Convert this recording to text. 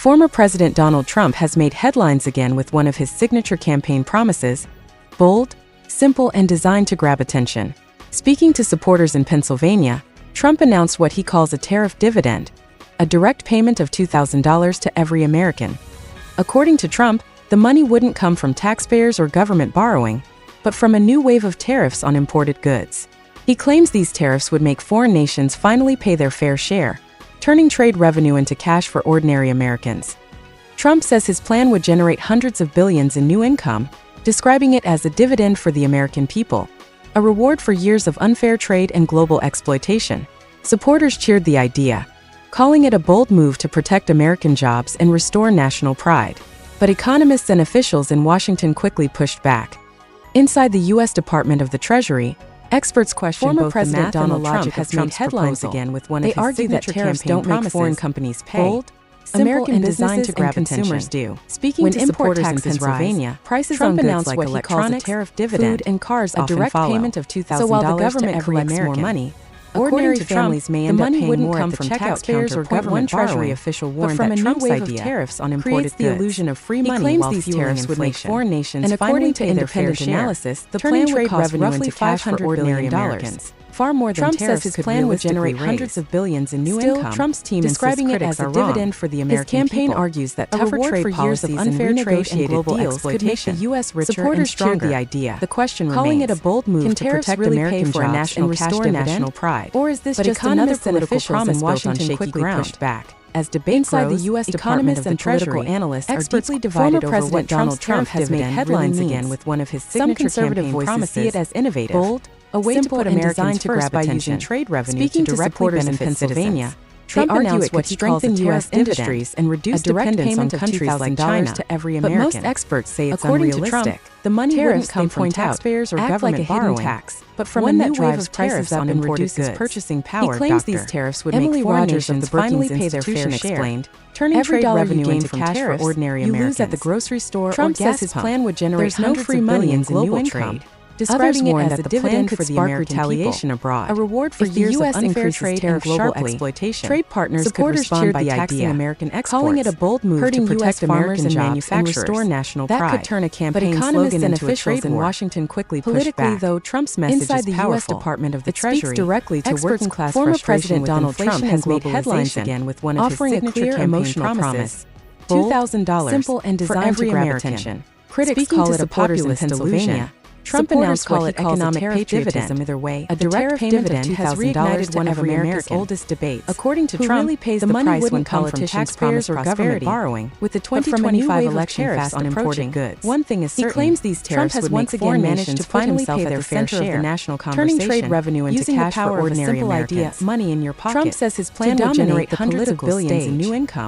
Former President Donald Trump has made headlines again with one of his signature campaign promises: bold, simple, and designed to grab attention. Speaking to supporters in Pennsylvania, Trump announced what he calls a tariff dividend, a direct payment of $2,000 to every American. According to Trump, the money wouldn't come from taxpayers or government borrowing, but from a new wave of tariffs on imported goods. He claims these tariffs would make foreign nations finally pay their fair share, turning trade revenue into cash for ordinary Americans. Trump says his plan would generate hundreds of billions in new income, describing it as a dividend for the American people, a reward for years of unfair trade and global exploitation. Supporters cheered the idea, calling it a bold move to protect American jobs and restore national pride. But economists and officials in Washington quickly pushed back. Inside the U.S. Department of the Treasury, experts question both the math and the logic has made headlines again with one of his signature campaign promises. They argue that tariffs don't make foreign companies pay. Bold, American businesses and consumers do. Speaking to supporters in Pennsylvania, prices on goods like electronics, tariff dividend, food, and cars often follow. A direct payment of $2,000 so while the government collects more money, ordinary families may end up paying more at the checkout counter. Or government Treasury official warned that Trump's idea tariffs on imported goods creates the illusion of free money while these tariffs would make foreign nations finally pay their fair share. Analysis, the plan would cost roughly $500 ordinary Americans. Far more than Trump says his plan would generate hundreds of billions in new income. Trump's team describing it as a dividend for the American people. His campaign argues that tougher trade policies and unfair trade and global exploitation could make the U.S. richer and stronger. The idea, the question remains, calling it a bold move to protect American jobs and restore national pride, or is this just another political promise in Washington quickly pushed back? As debate inside the U.S. Economists and political analysts are deeply divided over what Donald Trump has made headlines again with one of his signature campaign promises. See it as innovative, bold, a way to put Americans first by using trade revenue to directly benefit Pennsylvania. Trump announced what he calls a U.S. industries and reduce dependence on countries like China to every American. But most experts say it's unrealistic. The money wouldn't come from taxpayers or government borrowing, but from one that drives prices up and reduces purchasing power. He claims these tariffs would make foreign nations finally pay their fair share, turning trade revenue into cash for ordinary Americans. Lose at the grocery store. Trump says his plan would generate hundreds of billions in new income, describing it as a dividend for the American retaliation abroad, a reward for years of unfair trade and global exploitation. Trade partners could respond by taxing American exports, calling it a bold move to protect American jobs and restore national pride. That could turn a campaign slogan into a trade war. In Washington quickly pushed back. Though Trump's message inside the U.S. Department of the Treasury speaks directly to working class former President Donald Trump has made headlines again with one of his signature emotional promise: $2,000, simple and designed to grab attention. Critics call it a populist delusion. Trump announced what he calls economic patriotism. Either way, a direct dividend has reignited one of America's oldest debates. According to Trump, the money wouldn't come from taxpayers or government borrowing. With the 2025 election fast on imported goods, one thing is certain: he claims these tariffs would once again managed to finally pay their fair share of the national conversation, turning trade revenue into cash for ordinary Americans. Money in your pocket. Trump says his plan would generate hundreds of billions in new income.